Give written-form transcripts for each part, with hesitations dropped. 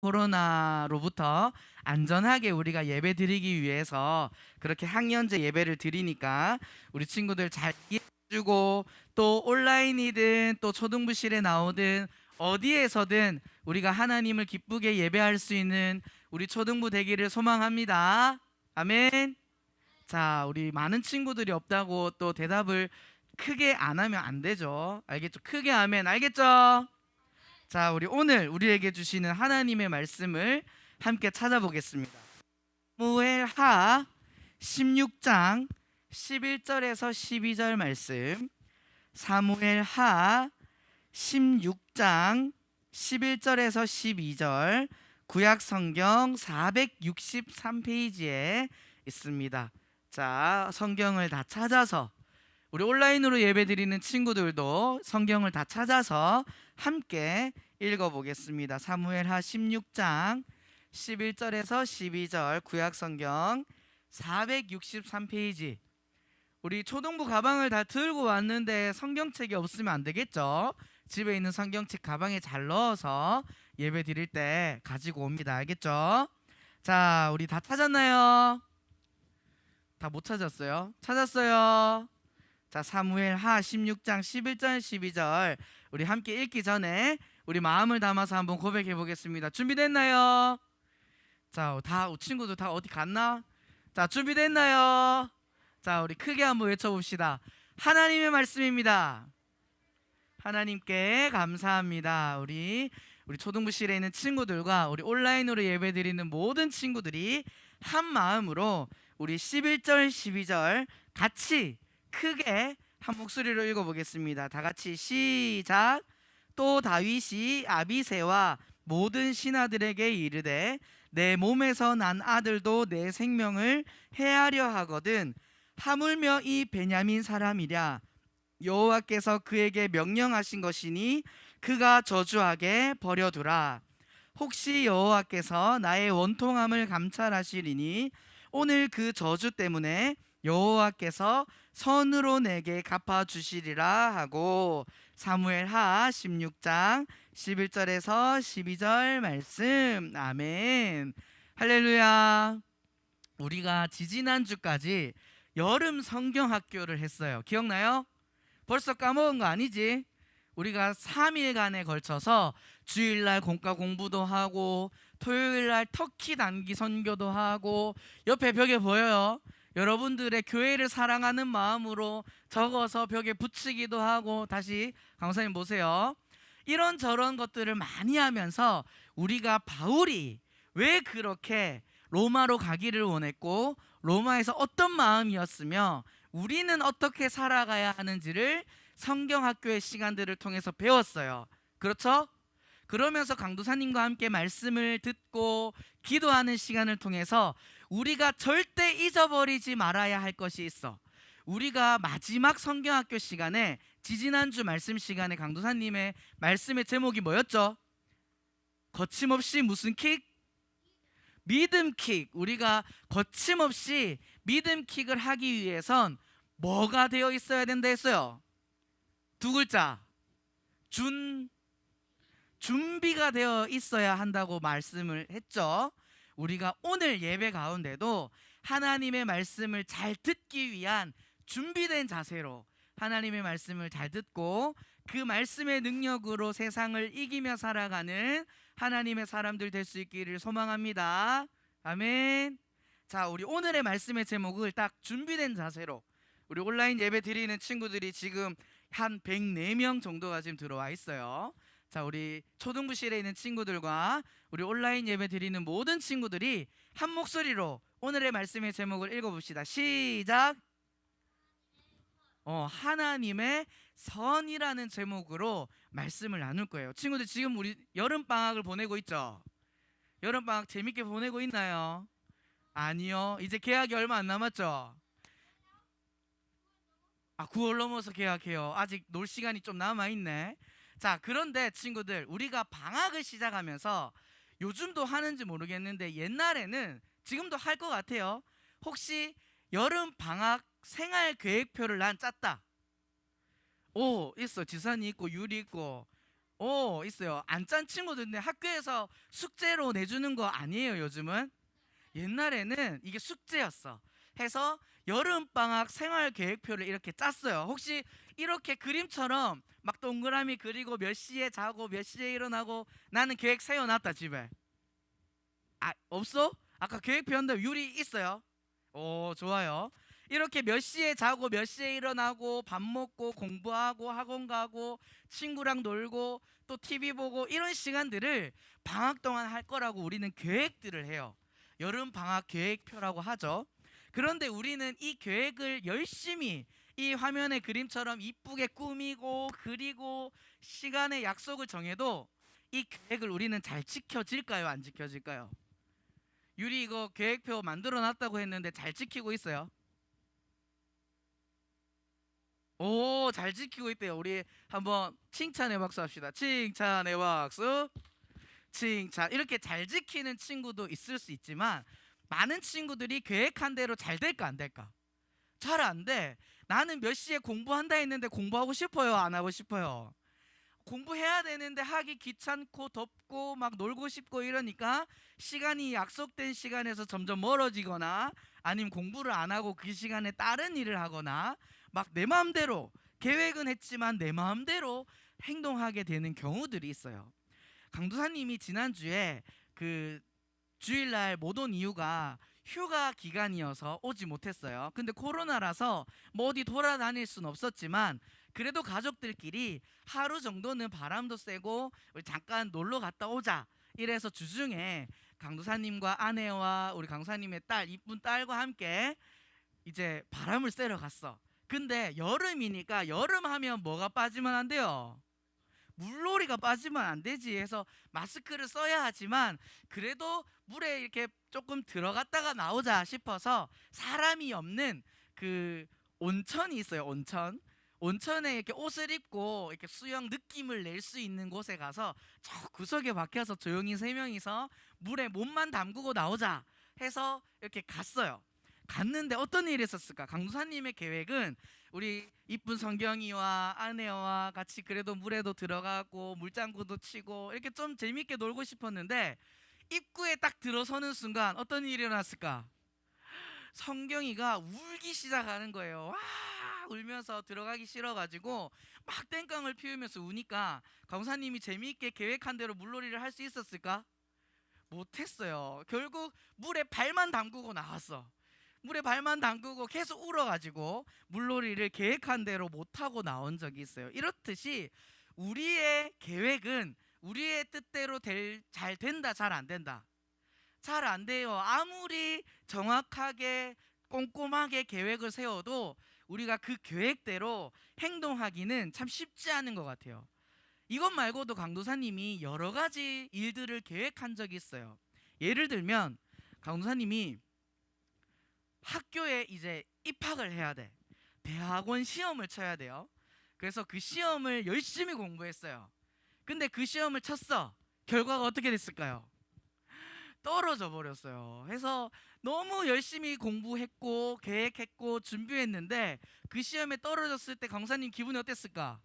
코로나로부터 안전하게 우리가 예배 드리기 위해서 그렇게 학년제 예배를 드리니까 우리 친구들 잘 이해해주고, 또 온라인이든 또 초등부실에 나오든 어디에서든 우리가 하나님을 기쁘게 예배할 수 있는 우리 초등부 되기를 소망합니다. 아멘. 자, 우리 많은 친구들이 없다고 또 대답을 크게 안 하면 안 되죠. 알겠죠? 크게 하면 알겠죠? 자, 우리 오늘 우리에게 주시는 하나님의 말씀을 함께 찾아보겠습니다. 사무엘하 16장 11절에서 12절 말씀. 사무엘하 16장 11절에서 12절, 구약 성경 463페이지에 있습니다. 자, 성경을 다 찾아서, 우리 온라인으로 예배드리는 친구들도 성경을 다 찾아서 함께 읽어보겠습니다. 사무엘하 16장 11절에서 12절, 구약성경 463페이지. 우리 초등부 가방을 다 들고 왔는데 성경책이 없으면 안 되겠죠? 집에 있는 성경책 가방에 잘 넣어서 예배 드릴 때 가지고 옵니다. 알겠죠? 자, 우리 다 찾았나요? 다 못 찾았어요? 찾았어요? 자, 사무엘하 16장 11절 12절 우리 함께 읽기 전에 우리 마음을 담아서 한번 고백해 보겠습니다. 준비됐나요? 자, 다 친구들 다 어디 갔나? 자, 준비됐나요? 자, 우리 크게 한번 외쳐봅시다. 하나님의 말씀입니다. 하나님께 감사합니다. 우리 초등부실에 있는 친구들과 우리 온라인으로 예배드리는 모든 친구들이 한 마음으로 우리 11절 12절 같이 크게 한 목소리로 읽어보겠습니다. 다 같이 시작. 또 다윗이 아비새와 모든 신하들에게 이르되 내 몸에서 난 아들도 내 생명을 해하려 하거든 하물며 이 베냐민 사람이랴 여호와께서 그에게 명령하신 것이니 그가 저주하게 버려두라. 혹시 여호와께서 나의 원통함을 감찰하시리니 오늘 그 저주 때문에 여호와께서 선으로 내게 갚아주시리라 하고, 사무엘하 16장 11절에서 12절 말씀. 아멘. 할렐루야. 우리가 지지난주까지 여름 성경학교를 했어요. 기억나요? 벌써 까먹은 거 아니지? 우리가 3일간에 걸쳐서 주일날 공과 공부도 하고 토요일날 터키 단기 선교도 하고, 옆에 벽에 보여요? 여러분들의 교회를 사랑하는 마음으로 적어서 벽에 붙이기도 하고, 다시 강사님 보세요. 이런저런 것들을 많이 하면서 우리가 바울이 왜 그렇게 로마로 가기를 원했고 로마에서 어떤 마음이었으며 우리는 어떻게 살아가야 하는지를 성경학교의 시간들을 통해서 배웠어요. 그렇죠? 그러면서 강도사님과 함께 말씀을 듣고 기도하는 시간을 통해서 우리가 절대 잊어버리지 말아야 할 것이 있어. 우리가 마지막 성경학교 시간에, 지지난주 말씀 시간에 강도사님의 말씀의 제목이 뭐였죠? 거침없이 무슨 킥? 믿음 킥. 우리가 거침없이 믿음 킥을 하기 위해선 뭐가 되어 있어야 된다 했어요? 두 글자. 준비가 되어 있어야 한다고 말씀을 했죠. 우리가 오늘 예배 가운데도 하나님의 말씀을 잘 듣기 위한 준비된 자세로 하나님의 말씀을 잘 듣고 그 말씀의 능력으로 세상을 이기며 살아가는 하나님의 사람들 될 수 있기를 소망합니다. 아멘. 자, 우리 오늘의 말씀의 제목을 딱 준비된 자세로, 우리 온라인 예배 드리는 친구들이 지금 한 104명 정도가 지금 들어와 있어요. 자, 우리 초등부실에 있는 친구들과 우리 온라인 예배 드리는 모든 친구들이 한 목소리로 오늘의 말씀의 제목을 읽어봅시다. 시작. 하나님의 선이라는 제목으로 말씀을 나눌 거예요. 친구들, 지금 우리 여름방학을 보내고 있죠? 여름방학 재밌게 보내고 있나요? 아니요. 이제 개학이 얼마 안 남았죠? 9월 넘어서 개학해요. 아직 놀 시간이 좀 남아있네. 자, 그런데 친구들, 우리가 방학을 시작하면서 요즘도 하는지 모르겠는데 옛날에는, 지금도 할 것 같아요. 혹시 여름 방학 생활 계획표를 난 짰다. 있어. 지산이 있고 유리 있고 있어요. 안 짠 친구들인데 학교에서 숙제로 내주는 거 아니에요, 요즘은. 옛날에는 이게 숙제였어. 해서 여름방학 생활계획표를 이렇게 짰어요. 혹시 이렇게 그림처럼 막 동그라미 그리고 몇 시에 자고 몇 시에 일어나고 나는 계획 세워놨다 집에. 아, 없어? 아까 계획표 한다면 유리 있어요? 오, 좋아요. 이렇게 몇 시에 자고 몇 시에 일어나고 밥 먹고 공부하고 학원 가고 친구랑 놀고 또 TV 보고 이런 시간들을 방학 동안 할 거라고 우리는 계획들을 해요. 여름 방학 계획표라고 하죠. 그런데 우리는 이 계획을 열심히 이 화면의 그림처럼 이쁘게 꾸미고 그리고 시간의 약속을 정해도 이 계획을 우리는 잘 지켜질까요? 안 지켜질까요? 유리 이거 계획표 만들어 놨다고 했는데 잘 지키고 있어요? 오, 잘 지키고 있대요. 우리 한번 칭찬의 박수 합시다. 칭찬의 박수. 칭찬. 이렇게 잘 지키는 친구도 있을 수 있지만 많은 친구들이 계획한 대로 잘 될까 안 될까? 잘 안 돼. 나는 몇 시에 공부한다 했는데 공부하고 싶어요? 안 하고 싶어요? 공부해야 되는데 하기 귀찮고 덥고 막 놀고 싶고 이러니까 시간이 약속된 시간에서 점점 멀어지거나 아니면 공부를 안 하고 그 시간에 다른 일을 하거나 막 내 마음대로 계획은 했지만 내 마음대로 행동하게 되는 경우들이 있어요. 강도사님이 지난주에 그 주일날 못 온 이유가 휴가 기간이어서 오지 못했어요. 근데 코로나라서 뭐 어디 돌아다닐 순 없었지만 그래도 가족들끼리 하루 정도는 바람도 쐬고 우리 잠깐 놀러 갔다 오자 이래서 주중에 강도사님과 아내와 우리 강도사님의 딸 이쁜 딸과 함께 이제 바람을 쐬러 갔어. 근데 여름이니까 여름 하면 뭐가 빠지면 안 돼요? 물놀이가 빠지면 안 되지 해서 마스크를 써야 하지만 그래도 물에 이렇게 조금 들어갔다가 나오자 싶어서 사람이 없는 그 온천이 있어요. 온천에 이렇게 옷을 입고 이렇게 수영 느낌을 낼 수 있는 곳에 가서 저 구석에 박혀서 조용히 세 명이서 물에 몸만 담그고 나오자 해서 이렇게 갔어요. 갔는데 어떤 일이 있었을까? 강도사님의 계획은 우리 이쁜 성경이와 아내와 같이 그래도 물에도 들어가고 물장구도 치고 이렇게 좀 재밌게 놀고 싶었는데 입구에 딱 들어서는 순간 어떤 일이 일어났을까? 성경이가 울기 시작하는 거예요. 와 울면서 들어가기 싫어가지고 막 땡깡을 피우면서 우니까 강사님이 재미있게 계획한 대로 물놀이를 할 수 있었을까? 못했어요. 결국 물에 발만 담그고 나왔어. 물에 발만 담그고 계속 울어가지고 물놀이를 계획한 대로 못하고 나온 적이 있어요. 이렇듯이 우리의 계획은 우리의 뜻대로 잘 된다, 잘 안 된다. 잘 안 돼요. 아무리 정확하게 꼼꼼하게 계획을 세워도 우리가 그 계획대로 행동하기는 참 쉽지 않은 것 같아요. 이것 말고도 강도사님이 여러 가지 일들을 계획한 적이 있어요. 예를 들면 강도사님이 학교에 이제 입학을 해야 돼. 대학원 시험을 쳐야 돼요. 그래서 그 시험을 열심히 공부했어요. 근데 그 시험을 쳤어. 결과가 어떻게 됐을까요? 떨어져 버렸어요. 해서 너무 열심히 공부했고 계획했고 준비했는데 그 시험에 떨어졌을 때 강사님 기분이 어땠을까?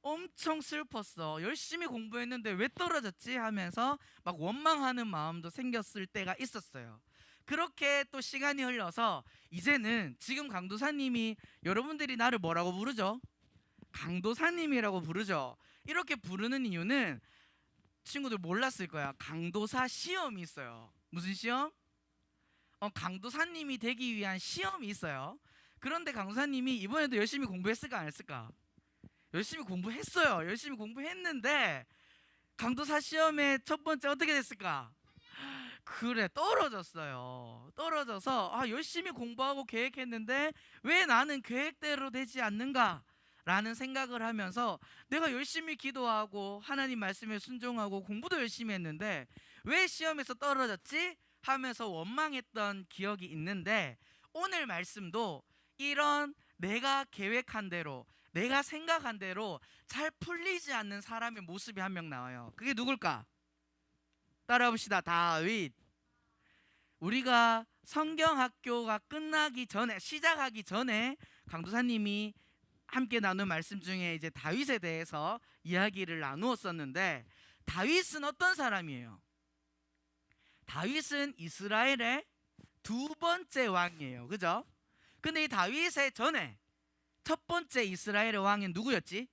엄청 슬펐어. 열심히 공부했는데 왜 떨어졌지? 하면서 막 원망하는 마음도 생겼을 때가 있었어요. 그렇게 또 시간이 흘러서 이제는 지금 강도사님이 여러분들이 나를 뭐라고 부르죠? 강도사님이라고 부르죠. 이렇게 부르는 이유는 친구들 몰랐을 거야. 강도사 시험이 있어요. 무슨 시험? 강도사님이 되기 위한 시험이 있어요. 그런데 강도사님이 이번에도 열심히 공부했을까 안 했을까? 열심히 공부했어요. 열심히 공부했는데 강도사 시험의 첫 번째 어떻게 됐을까? 그래 떨어졌어요. 떨어져서 열심히 공부하고 계획했는데 왜 나는 계획대로 되지 않는가? 라는 생각을 하면서 내가 열심히 기도하고 하나님 말씀에 순종하고 공부도 열심히 했는데 왜 시험에서 떨어졌지? 하면서 원망했던 기억이 있는데 오늘 말씀도 이런 내가 계획한 대로 내가 생각한 대로 잘 풀리지 않는 사람의 모습이 한 명 나와요. 그게 누굴까? 따라봅시다. 다윗. 우리가 성경학교가 끝나기 전에 시작하기 전에 강도사님이 함께 나눈 말씀 중에 이제 다윗에 대해서 이야기를 나누었었는데, 다윗은 어떤 사람이에요? 다윗은 이스라엘의 두 번째 왕이에요. 그죠? 근데 이 다윗의 전에 첫 번째 이스라엘의 왕은 누구였지?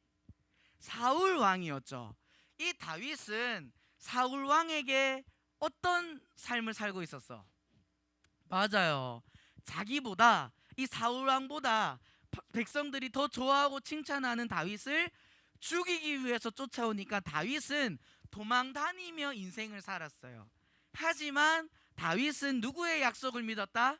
사울 왕이었죠. 이 다윗은 사울 왕에게 어떤 삶을 살고 있었어? 맞아요. 자기보다, 이 사울 왕보다 백성들이 더 좋아하고 칭찬하는 다윗을 죽이기 위해서 쫓아오니까 다윗은 도망 다니며 인생을 살았어요. 하지만 다윗은 누구의 약속을 믿었다?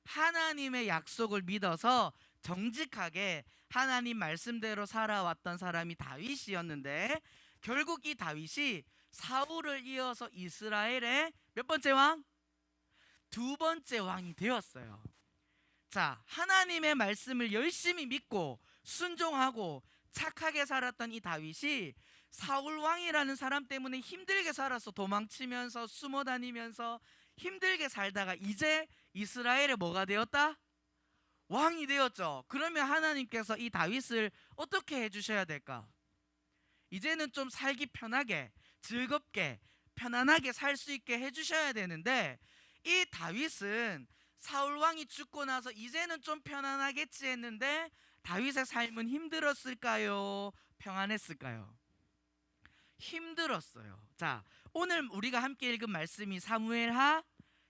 하나님의 약속을 믿어서 정직하게 하나님 말씀대로 살아왔던 사람이 다윗이었는데, 결국 이 다윗이 사울을 이어서 이스라엘의 몇 번째 왕? 두 번째 왕이 되었어요. 자, 하나님의 말씀을 열심히 믿고 순종하고 착하게 살았던 이 다윗이 사울 왕이라는 사람 때문에 힘들게 살았어. 도망치면서 숨어 다니면서 힘들게 살다가 이제 이스라엘의 뭐가 되었다? 왕이 되었죠. 그러면 하나님께서 이 다윗을 어떻게 해주셔야 될까? 이제는 좀 살기 편하게, 즐겁게, 편안하게 살 수 있게 해주셔야 되는데, 이 다윗은 사울 왕이 죽고 나서 이제는 좀 편안하겠지 했는데, 다윗의 삶은 힘들었을까요? 평안했을까요? 힘들었어요. 자, 오늘 우리가 함께 읽은 말씀이 사무엘하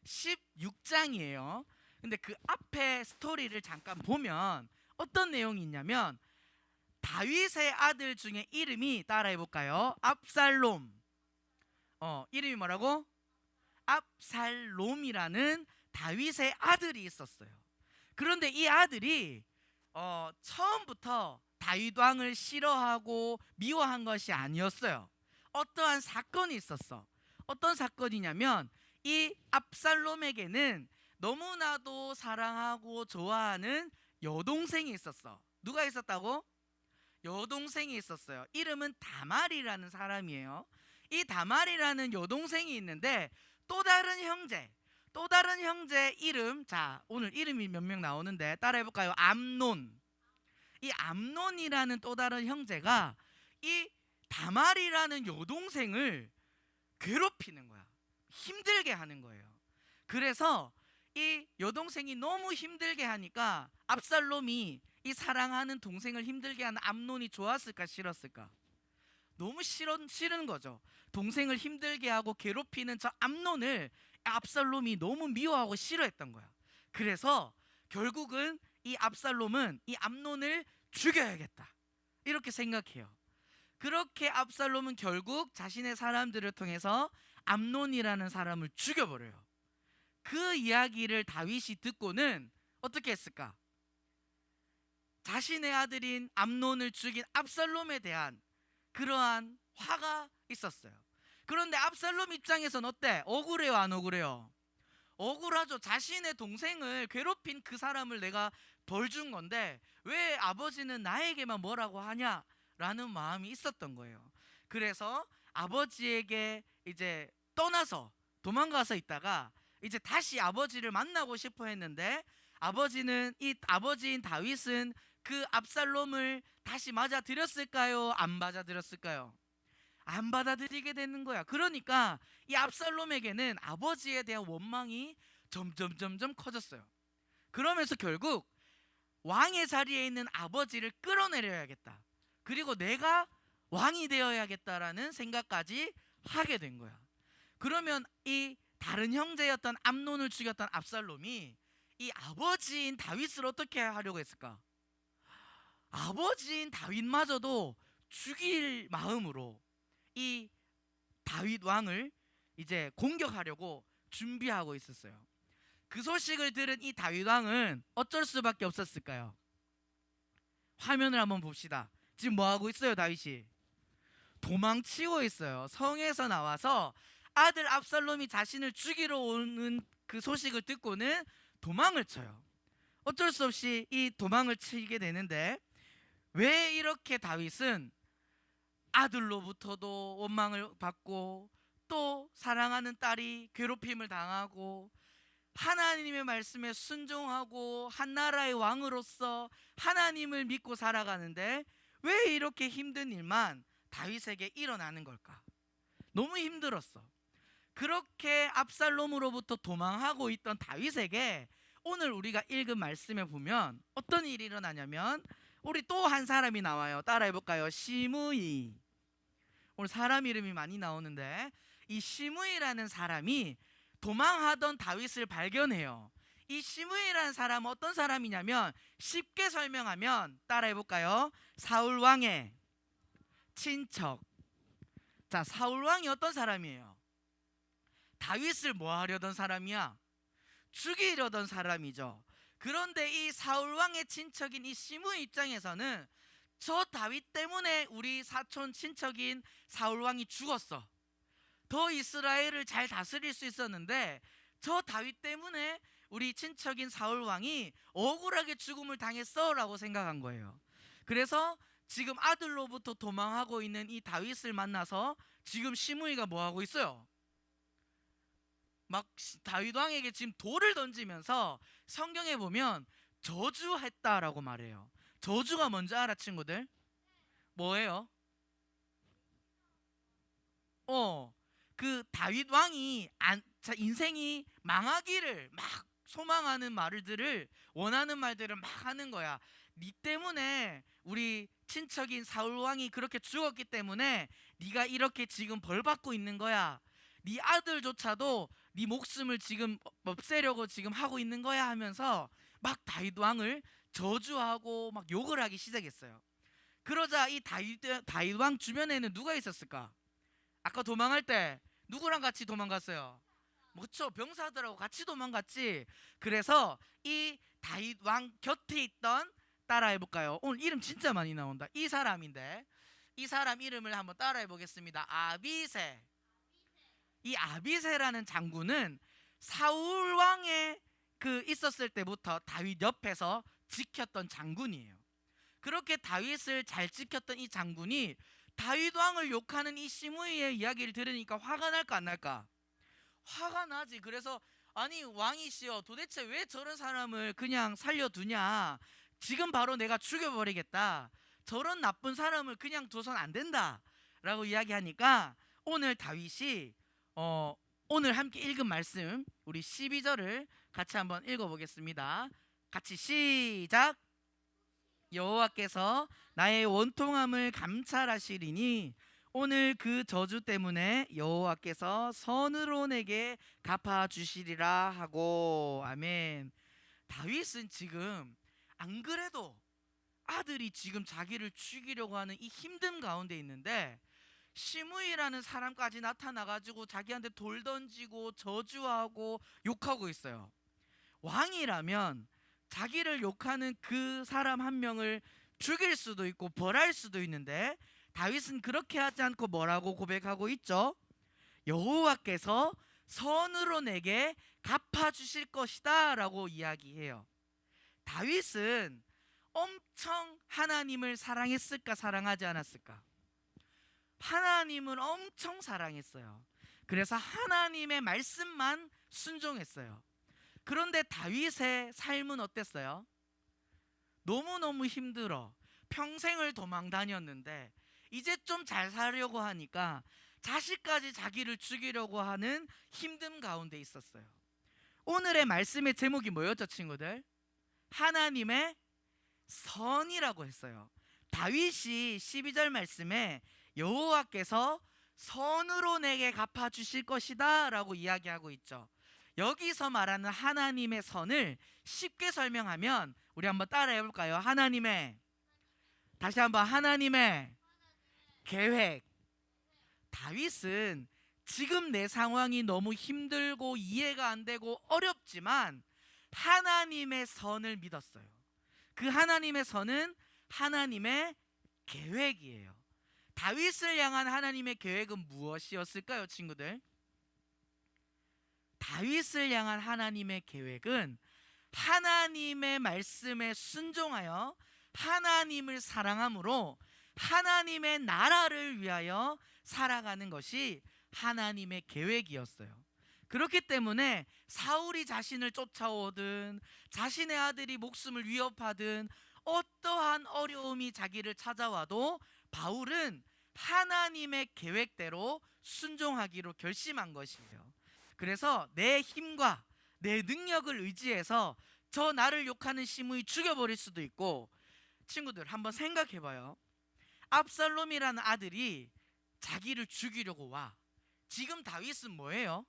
16장이에요. 근데 그 앞에 스토리를 잠깐 보면 어떤 내용이 있냐면, 다윗의 아들 중에 이름이, 따라해 볼까요? 압살롬. 이름이 뭐라고? 압살롬이라는 다윗의 아들이 있었어요. 그런데 이 아들이 처음부터 다윗 왕을 싫어하고 미워한 것이 아니었어요. 어떠한 사건이 있었어. 어떤 사건이냐면, 이 압살롬에게는 너무나도 사랑하고 좋아하는 여동생이 있었어. 누가 있었다고? 여동생이 있었어요. 이름은 다말이라는 사람이에요. 이 다말이라는 여동생이 있는데, 또 다른 형제 이름, 자, 오늘 이름이 몇 명 나오는데 따라해볼까요? 암논. 이 암논이라는 또 다른 형제가 이 다말이라는 여동생을 괴롭히는 거야. 힘들게 하는 거예요. 그래서 이 여동생이 너무 힘들게 하니까 압살롬이 이 사랑하는 동생을 힘들게 하는 암논이 좋았을까 싫었을까? 너무 싫은 거죠. 동생을 힘들게 하고 괴롭히는 저 암논을 압살롬이 너무 미워하고 싫어했던 거야. 그래서 결국은 이 압살롬은 이 암논을 죽여야겠다, 이렇게 생각해요. 그렇게 압살롬은 결국 자신의 사람들을 통해서 암논이라는 사람을 죽여버려요. 그 이야기를 다윗이 듣고는 어떻게 했을까? 자신의 아들인 암논을 죽인 압살롬에 대한 그러한 화가 있었어요. 그런데 압살롬 입장에서는 어때? 억울해요, 안 억울해요? 억울하죠. 자신의 동생을 괴롭힌 그 사람을 내가 벌 준 건데 왜 아버지는 나에게만 뭐라고 하냐라는 마음이 있었던 거예요. 그래서 아버지에게 이제 떠나서 도망가서 있다가 이제 다시 아버지를 만나고 싶어 했는데, 아버지인 다윗은 그 압살롬을 다시 맞아들였을까요? 안 맞아들였을까요? 안 받아들이게 되는 거야. 그러니까 이 압살롬에게는 아버지에 대한 원망이 점점 커졌어요. 그러면서 결국 왕의 자리에 있는 아버지를 끌어내려야겠다, 그리고 내가 왕이 되어야겠다라는 생각까지 하게 된 거야. 그러면 이 다른 형제였던 암논을 죽였던 압살롬이 이 아버지인 다윗을 어떻게 하려고 했을까? 아버지인 다윗마저도 죽일 마음으로 이 다윗 왕을 이제 공격하려고 준비하고 있었어요. 그 소식을 들은 이 다윗 왕은 어쩔 수밖에 없었을까요? 화면을 한번 봅시다. 지금 뭐 하고 있어요? 다윗이 도망치고 있어요. 성에서 나와서 아들 압살롬이 자신을 죽이러 오는 그 소식을 듣고는 도망을 쳐요. 어쩔 수 없이 이 도망을 치게 되는데, 왜 이렇게 다윗은 아들로부터도 원망을 받고 또 사랑하는 딸이 괴롭힘을 당하고 하나님의 말씀에 순종하고 한 나라의 왕으로서 하나님을 믿고 살아가는데 왜 이렇게 힘든 일만 다윗에게 일어나는 걸까? 너무 힘들었어. 그렇게 압살롬으로부터 도망하고 있던 다윗에게 오늘 우리가 읽은 말씀에 보면 어떤 일이 일어나냐면 우리 또 한 사람이 나와요. 따라해 볼까요? 시므이. 오늘 사람 이름이 많이 나오는데 이 시므이라는 사람이 도망하던 다윗을 발견해요. 이 시므이라는 사람은 어떤 사람이냐면 쉽게 설명하면 따라해 볼까요? 사울 왕의 친척. 자, 사울 왕이 어떤 사람이에요? 다윗을 뭐 하려던 사람이야? 죽이려던 사람이죠. 그런데 이 사울 왕의 친척인 이 시므이 입장에서는 저 다윗 때문에 우리 사촌 친척인 사울 왕이 죽었어. 더 이스라엘을 잘 다스릴 수 있었는데 저 다윗 때문에 우리 친척인 사울 왕이 억울하게 죽음을 당했어 라고 생각한 거예요. 그래서 지금 아들로부터 도망하고 있는 이 다윗을 만나서 지금 시므이가 뭐 하고 있어요? 막 다윗 왕에게 지금 돌을 던지면서 성경에 보면 저주했다라고 말해요. 저주가 뭔지 알아, 친구들? 뭐예요? 그 다윗 왕이 인생이 망하기를 막 소망하는 말들을 원하는 말들을 막 하는 거야. 네 때문에 우리 친척인 사울 왕이 그렇게 죽었기 때문에 네가 이렇게 지금 벌 받고 있는 거야. 네 아들조차도 네 목숨을 지금 없애려고 지금 하고 있는 거야 하면서 막 다윗 왕을 저주하고 막 욕을 하기 시작했어요. 그러자 이 다윗 왕 주변에는 누가 있었을까? 아까 도망할 때 누구랑 같이 도망갔어요? 그렇죠, 병사들하고 같이 도망갔지. 그래서 이 다윗 왕 곁에 있던, 따라해 볼까요? 오늘 이름 진짜 많이 나온다. 이 사람인데 이 사람 이름을 한번 따라해 보겠습니다. 아비새. 이 아비새라는 장군은 사울 왕에 있었을 때부터 다윗 옆에서 지켰던 장군이에요. 그렇게 다윗을 잘 지켰던 이 장군이 다윗 왕을 욕하는 이 시므이의 이야기를 들으니까 화가 날까 안 날까? 화가 나지. 그래서 아니 왕이시여, 도대체 왜 저런 사람을 그냥 살려두냐? 지금 바로 내가 죽여버리겠다. 저런 나쁜 사람을 그냥 둬선 안 된다 라고 이야기하니까 오늘 다윗이 오늘 함께 읽은 말씀 우리 12절을 같이 한번 읽어보겠습니다. 같이 시작. 여호와께서 나의 원통함을 감찰하시리니 오늘 그 저주 때문에 여호와께서 선으로 내게 갚아주시리라 하고. 아멘. 다윗은 지금 안 그래도 아들이 지금 자기를 죽이려고 하는 이 힘든 가운데 있는데 시므이라는 사람까지 나타나가지고 자기한테 돌 던지고 저주하고 욕하고 있어요. 왕이라면 자기를 욕하는 그 사람 한 명을 죽일 수도 있고 벌할 수도 있는데 다윗은 그렇게 하지 않고 뭐라고 고백하고 있죠? 여호와께서 선으로 내게 갚아주실 것이다 라고 이야기해요. 다윗은 엄청 하나님을 사랑했을까 사랑하지 않았을까? 하나님을 엄청 사랑했어요. 그래서 하나님의 말씀만 순종했어요. 그런데 다윗의 삶은 어땠어요? 너무너무 힘들어. 평생을 도망 다녔는데 이제 좀 잘 살려고 하니까 자식까지 자기를 죽이려고 하는 힘듦 가운데 있었어요. 오늘의 말씀의 제목이 뭐였죠, 친구들? 하나님의 선이라고 했어요. 다윗이 12절 말씀에 여호와께서 선으로 내게 갚아주실 것이다 라고 이야기하고 있죠. 여기서 말하는 하나님의 선을 쉽게 설명하면 우리 한번 따라해 볼까요? 다시 한번 하나님의 계획. 다윗은 지금 내 상황이 너무 힘들고 이해가 안 되고 어렵지만 하나님의 선을 믿었어요. 그 하나님의 선은 하나님의 계획이에요. 다윗을 향한 하나님의 계획은 무엇이었을까요, 친구들? 다윗을 향한 하나님의 계획은 하나님의 말씀에 순종하여 하나님을 사랑함으로 하나님의 나라를 위하여 살아가는 것이 하나님의 계획이었어요. 그렇기 때문에 사울이 자신을 쫓아오든 자신의 아들이 목숨을 위협하든 어떠한 어려움이 자기를 찾아와도 바울은 하나님의 계획대로 순종하기로 결심한 것이에요. 그래서 내 힘과 내 능력을 의지해서 저 나를 욕하는 시므이 죽여버릴 수도 있고, 친구들 한번 생각해봐요. 압살롬이라는 아들이 자기를 죽이려고 와. 지금 다윗은 뭐예요?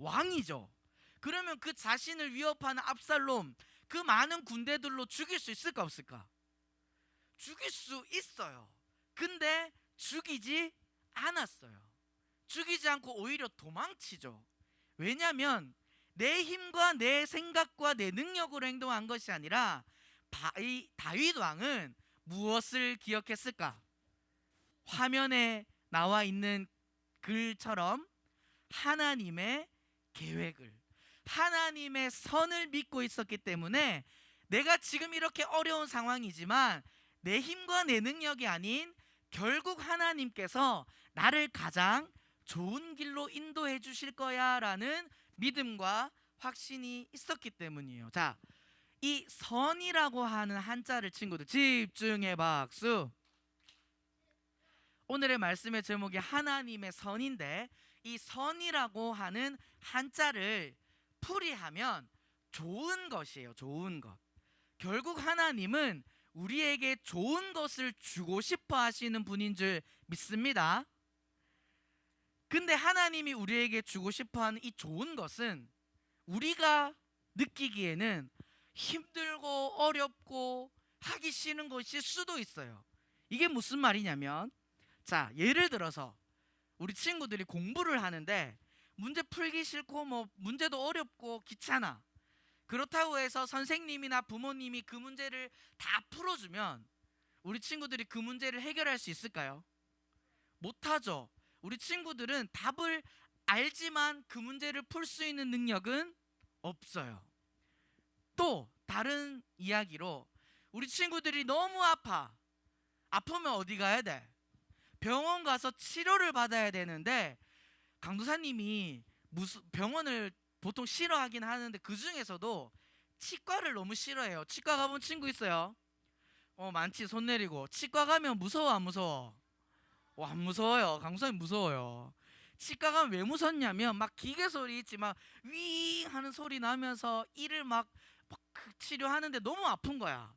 왕이죠. 그러면 그 자신을 위협하는 압살롬, 그 많은 군대들로 죽일 수 있을까 없을까? 죽일 수 있어요. 근데 죽이지 않았어요. 죽이지 않고 오히려 도망치죠. 왜냐하면 내 힘과 내 생각과 내 능력으로 행동한 것이 아니라 다윗 왕은 무엇을 기억했을까? 화면에 나와 있는 글처럼 하나님의 계획을, 하나님의 선을 믿고 있었기 때문에 내가 지금 이렇게 어려운 상황이지만 내 힘과 내 능력이 아닌 결국 하나님께서 나를 가장 좋은 길로 인도해 주실 거야 라는 믿음과 확신이 있었기 때문이에요. 자, 이 선이라고 하는 한자를 친구들 집중해 박수. 오늘의 말씀의 제목이 하나님의 선인데, 이 선이라고 하는 한자를 풀이하면 좋은 것이에요. 좋은 것. 결국 하나님은 우리에게 좋은 것을 주고 싶어 하시는 분인 줄 믿습니다. 근데 하나님이 우리에게 주고 싶어 하는 이 좋은 것은 우리가 느끼기에는 힘들고 어렵고 하기 싫은 것일 수도 있어요. 이게 무슨 말이냐면, 자, 예를 들어서 우리 친구들이 공부를 하는데 문제 풀기 싫고 문제도 어렵고 귀찮아. 그렇다고 해서 선생님이나 부모님이 그 문제를 다 풀어주면 우리 친구들이 그 문제를 해결할 수 있을까요? 못하죠. 우리 친구들은 답을 알지만 그 문제를 풀 수 있는 능력은 없어요. 또 다른 이야기로 우리 친구들이 너무 아프면 어디 가야 돼? 병원 가서 치료를 받아야 되는데, 강도사님이 병원을 보통 싫어하긴 하는데 그 중에서도 치과를 너무 싫어해요. 치과 가본 친구 있어요? 많지. 손 내리고. 치과 가면 무서워 안 무서워? 안 무서워요. 강도사님 무서워요. 치과 가면 왜 무섭냐면 막 기계 소리 있지, 막 윙 하는 소리 나면서 이를 막 치료하는데 너무 아픈 거야.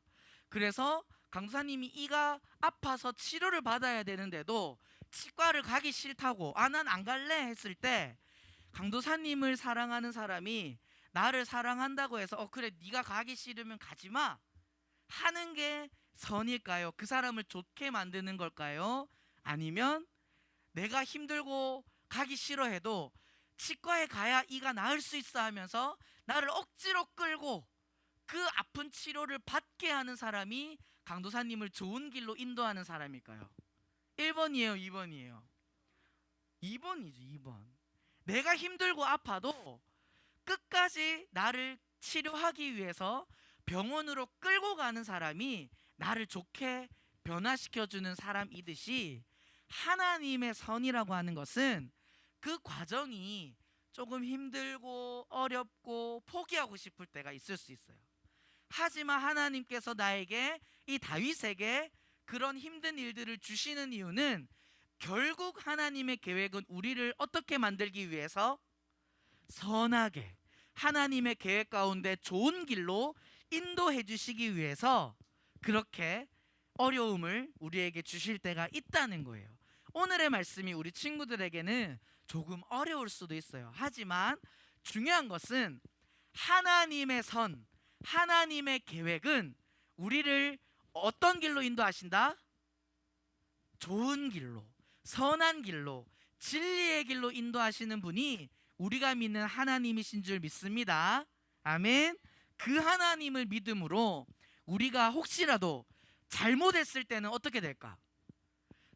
그래서 강도사님이 이가 아파서 치료를 받아야 되는데도 치과를 가기 싫다고, 난 안 갈래 했을 때, 강도사님을 사랑하는 사람이 나를 사랑한다고 해서 그래 네가 가기 싫으면 가지마 하는 게 선일까요? 그 사람을 좋게 만드는 걸까요? 아니면 내가 힘들고 가기 싫어해도 치과에 가야 이가 나을 수 있어 하면서 나를 억지로 끌고 그 아픈 치료를 받게 하는 사람이 강도사님을 좋은 길로 인도하는 사람일까요? 1번이에요? 2번이에요? 2번이죠. 2번. 내가 힘들고 아파도 끝까지 나를 치료하기 위해서 병원으로 끌고 가는 사람이 나를 좋게 변화시켜주는 사람이듯이, 하나님의 선이라고 하는 것은 그 과정이 조금 힘들고 어렵고 포기하고 싶을 때가 있을 수 있어요. 하지만 하나님께서 나에게, 이 다윗에게 그런 힘든 일들을 주시는 이유는 결국 하나님의 계획은 우리를 어떻게 만들기 위해서? 선하게, 하나님의 계획 가운데 좋은 길로 인도해 주시기 위해서 그렇게 어려움을 우리에게 주실 때가 있다는 거예요. 오늘의 말씀이 우리 친구들에게는 조금 어려울 수도 있어요. 하지만 중요한 것은 하나님의 선, 하나님의 계획은 우리를 어떤 길로 인도하신다? 좋은 길로, 선한 길로, 진리의 길로 인도하시는 분이 우리가 믿는 하나님이신 줄 믿습니다. 아멘. 그 하나님을 믿음으로 우리가 혹시라도 잘못했을 때는 어떻게 될까?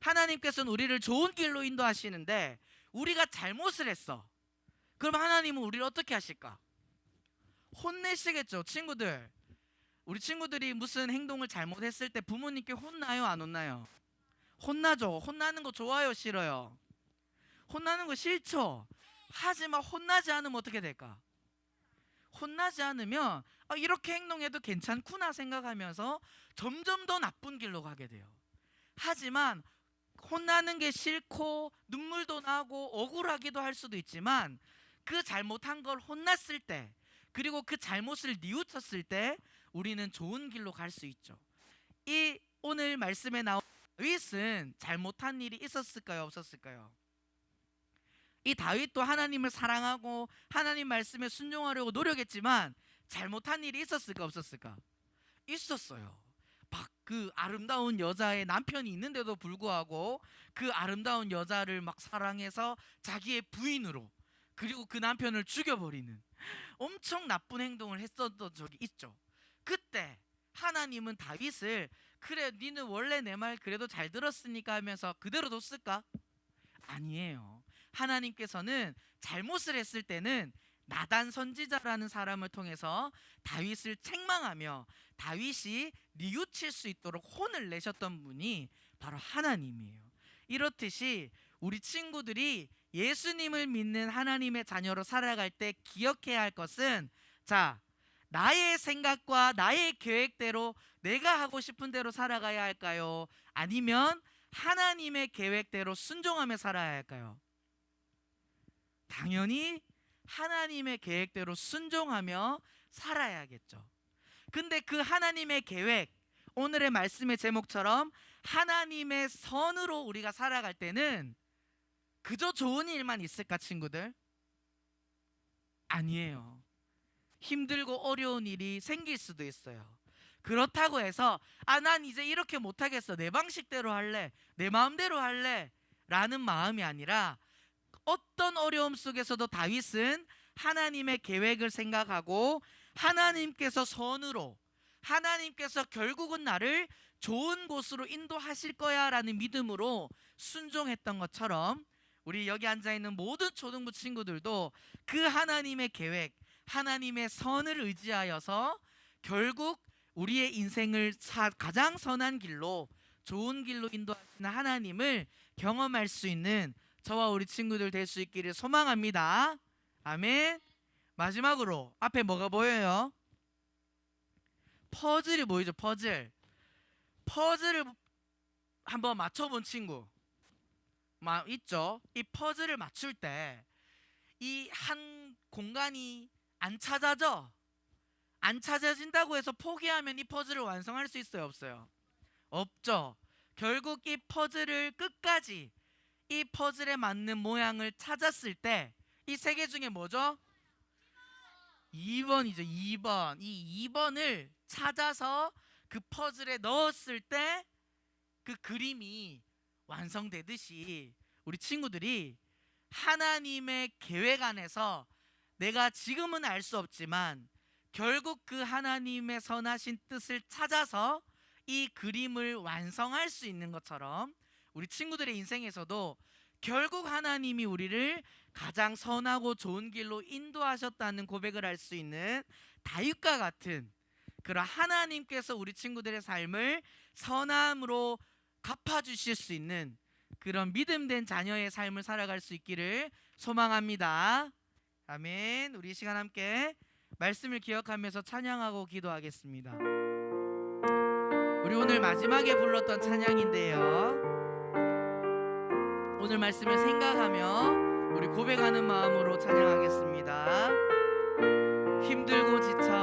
하나님께서는 우리를 좋은 길로 인도하시는데 우리가 잘못을 했어. 그럼 하나님은 우리를 어떻게 하실까? 혼내시겠죠. 친구들, 우리 친구들이 무슨 행동을 잘못했을 때 부모님께 혼나요? 안 혼나요? 혼나죠. 혼나는 거 좋아요? 싫어요? 혼나는 거 싫죠. 하지만 혼나지 않으면 어떻게 될까? 혼나지 않으면 이렇게 행동해도 괜찮구나 생각하면서 점점 더 나쁜 길로 가게 돼요. 하지만 혼나는 게 싫고 눈물도 나고 억울하기도 할 수도 있지만 그 잘못한 걸 혼났을 때, 그리고 그 잘못을 뉘우쳤을 때 우리는 좋은 길로 갈 수 있죠. 이 오늘 말씀에 나온 다윗은 잘못한 일이 있었을까요, 없었을까요? 이 다윗도 하나님을 사랑하고 하나님 말씀에 순종하려고 노력했지만 잘못한 일이 있었을까, 없었을까? 있었어요. 막 그 아름다운 여자의 남편이 있는데도 불구하고 그 아름다운 여자를 막 사랑해서 자기의 부인으로, 그리고 그 남편을 죽여버리는 엄청 나쁜 행동을 했었던 적이 있죠. 그때 하나님은 다윗을 그래 니는 원래 내 말 그래도 잘 들었으니까 하면서 그대로 뒀을까? 아니에요. 하나님께서는 잘못을 했을 때는 나단 선지자라는 사람을 통해서 다윗을 책망하며 다윗이 뉘우칠 수 있도록 혼을 내셨던 분이 바로 하나님이에요. 이렇듯이 우리 친구들이 예수님을 믿는 하나님의 자녀로 살아갈 때 기억해야 할 것은, 자, 나의 생각과 나의 계획대로 내가 하고 싶은 대로 살아가야 할까요? 아니면 하나님의 계획대로 순종하며 살아야 할까요? 당연히 하나님의 계획대로 순종하며 살아야겠죠. 근데 그 하나님의 계획, 오늘의 말씀의 제목처럼 하나님의 선으로 우리가 살아갈 때는 그저 좋은 일만 있을까, 친구들? 아니에요. 힘들고 어려운 일이 생길 수도 있어요. 그렇다고 해서 난 이제 이렇게 못하겠어, 내 방식대로 할래, 내 마음대로 할래 라는 마음이 아니라, 어떤 어려움 속에서도 다윗은 하나님의 계획을 생각하고 하나님께서 선으로, 하나님께서 결국은 나를 좋은 곳으로 인도하실 거야 라는 믿음으로 순종했던 것처럼, 우리 여기 앉아있는 모든 초등부 친구들도 그 하나님의 계획, 하나님의 선을 의지하여서 결국 우리의 인생을 가장 선한 길로, 좋은 길로 인도하시는 하나님을 경험할 수 있는 저와 우리 친구들 될 수 있기를 소망합니다. 아멘. 마지막으로 앞에 뭐가 보여요? 퍼즐이 보이죠? 퍼즐을 한번 맞춰본 친구 있죠? 이 퍼즐을 맞출 때 이 한 공간이 안 찾아진다고 해서 포기하면 이 퍼즐을 완성할 수 있어요, 없어요? 없죠. 결국 이 퍼즐을 끝까지, 이 퍼즐에 맞는 모양을 찾았을 때 이 세 개 중에 뭐죠? 2번이죠. 2번. 이 2번을 찾아서 그 퍼즐에 넣었을 때 그 그림이 완성되듯이 우리 친구들이 하나님의 계획 안에서 내가 지금은 알 수 없지만 결국 그 하나님의 선하신 뜻을 찾아서 이 그림을 완성할 수 있는 것처럼, 우리 친구들의 인생에서도 결국 하나님이 우리를 가장 선하고 좋은 길로 인도하셨다는 고백을 할 수 있는 다윗과 같은 그런 하나님께서 우리 친구들의 삶을 선함으로 갚아주실 수 있는 그런 믿음된 자녀의 삶을 살아갈 수 있기를 소망합니다. 아멘. 우리 이 시간 함께 말씀을 기억하면서 찬양하고 기도하겠습니다. 우리 오늘 마지막에 불렀던 찬양인데요, 오늘 말씀을 생각하며 우리 고백하는 마음으로 찬양하겠습니다. 힘들고 지쳐